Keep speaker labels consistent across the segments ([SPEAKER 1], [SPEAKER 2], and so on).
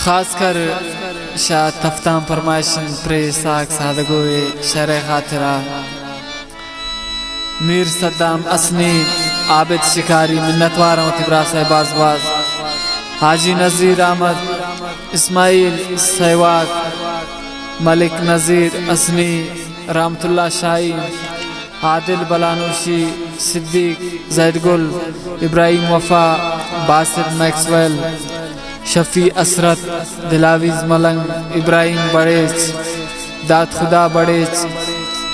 [SPEAKER 1] खासकर शाह तफ्ताम फरमाइशन प्रे साग सादगोए शर खातिरा मीर सद्दाम असनी आबिद शिकारी मिन्नतवारों तिबरा सहबाज बाज हाजी नज़ीर अहमद इस्माइल सहवाग मलिक नज़ीर असनी रामतुल्ला शाही आदिल बलानूशी सिद्दीक जैदगुल इब्राहिम वफा बासिर मैक्सवेल शफी असरत दिलावीज मलंग इब्राहिम बड़ेच दाद खुदा बड़ेच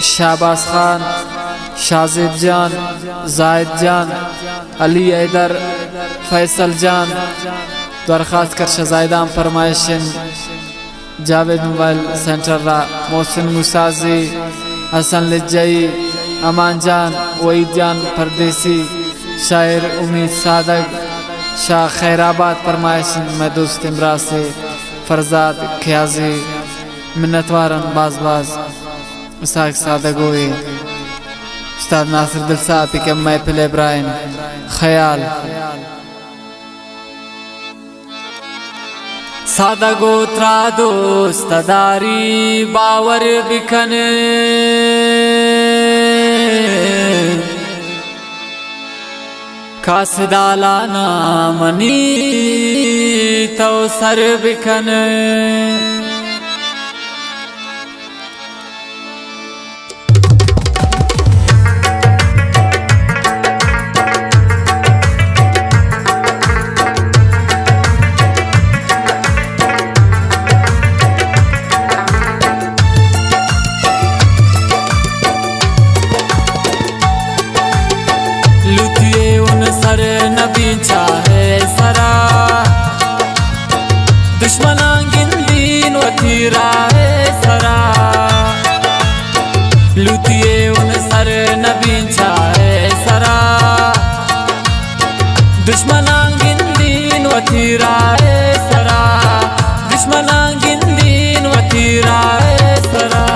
[SPEAKER 1] शाहबाज खान शाजिद जान जायद जान अली हैदर फैसल जान दरखास्त कर शजायदाम फरमाइशन जावेद मोबाइल सेंटर रा मोहसिन मुसाजी हसन लिज्जई अमान जान वहीद जान परदेसी शायर उम्मीद सादक शाह खैराबाद फरमाइशन मैं दोस्त इमरा से फरजाद ख्याजी मिन्नतवारन बाज बाज उसाक सादगोई उस्ताद नासिर दिल साहब के महफिल इब्राहिम ख्याल सादा गोत्रा दोस्तदारी बावर बिखन खासदाला नामनी तो सर बिखन चाहे सरा दुश्मना गिंदीन वतीरा है सरा लुतिए उन सर नबी चाहे सरा दुश्मना गिंदीन वतीरा है सरा दुश्मना गिंदीन वतीरा है सरा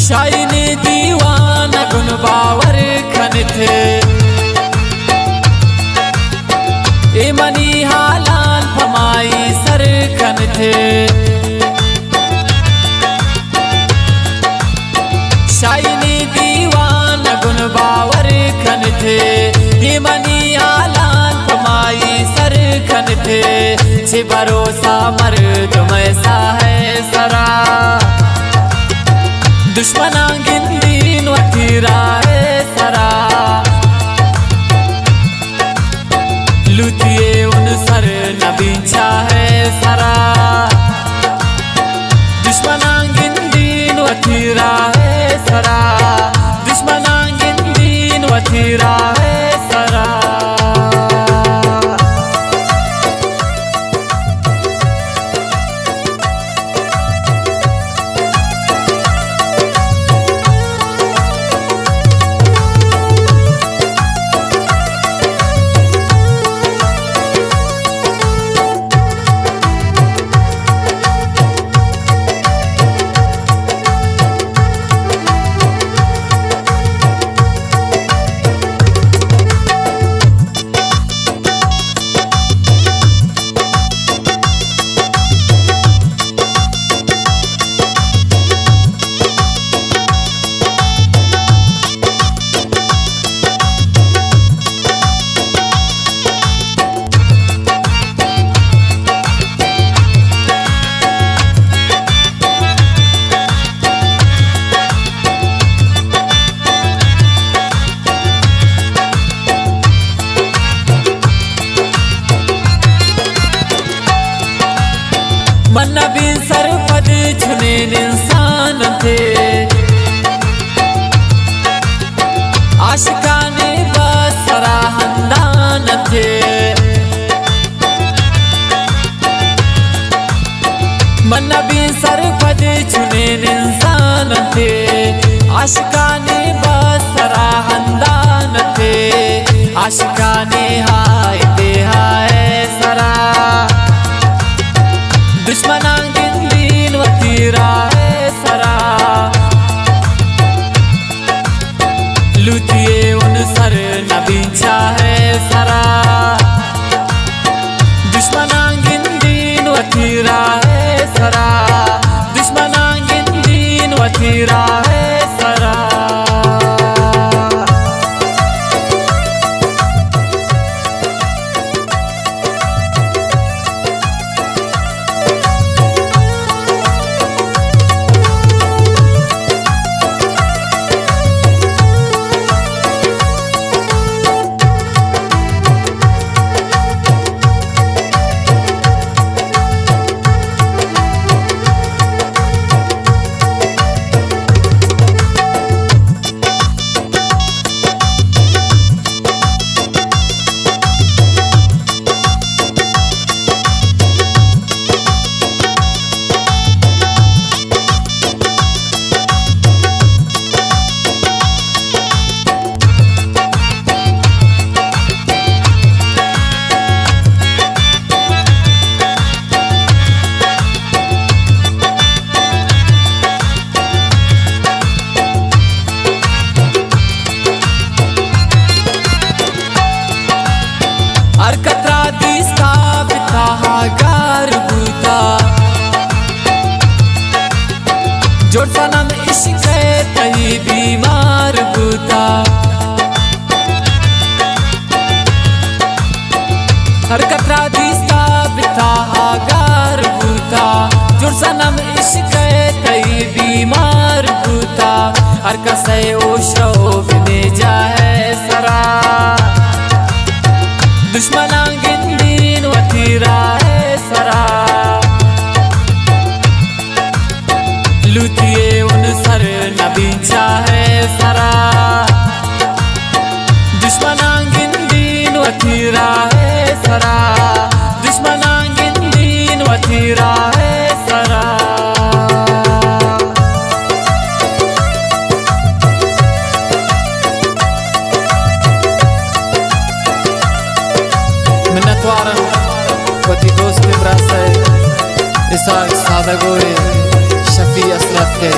[SPEAKER 1] शायने दीवाना गुन बावर खन थे ए मनी हालान फमाई सर खन थे शायने दीवाना गुन बावर खन थे ए मनी हालान फमाई सर खन थे छे भरोसा मर्द ऐसा है सरा दुश्मना गिंदीन वतीरा है सरा लुतिए उन सर नबी चाहे सरा दुश्मना गिंदीन वतीरा है सरा दुश्मना गिंदीन वतीरा है सरा आशिकाने बसरा हंदान थे आशिकाने हाय दे हाय सरा दुश्मनां गिंदीन वतीरा सरा लुटिए उन सर नबीचा है सरा दुश्मनां गिंदीन वतीरा सरा दुश्मनां गिंदीन वतीरा सरा जोड़ सनम इश्क तई बीमार बूता हर कतरा दिसता बिता आगार बूता जोड़ सनम इश्क तई बीमार बूता हर कसे ओशो बिने जाए सरा दुश्मनां गिंदीन वतीरा सरा लुटिए उन सर नबीचा है सरा दुश्मनां गिंदीन वतीरा सरा दुश्मनां गिंदीन वतीरा सरा मिन्नतवारन वती दोस्त इब्रासे इसाक सादगोए शफी असरत के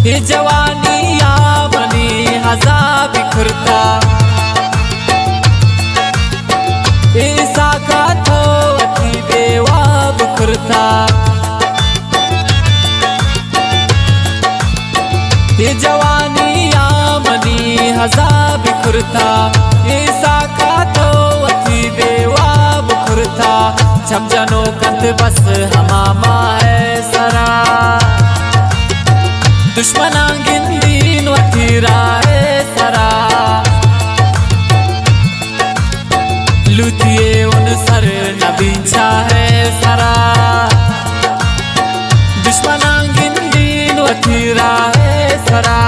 [SPEAKER 1] ये जवानी या बनी हज़ा बिखरता ऐसा का तो अति बेवा बिखरता ये जवानी या बनी हज़ा बिखरता ऐसा का तो अति बेवा बिखरता छम जनो कंत बस हमामा है सरा दुश्मनां गिंदीन वतीरा सरा लुटिए उन सर नबीचा है सरा दुश्मनां गिंदीन वतीरा सरा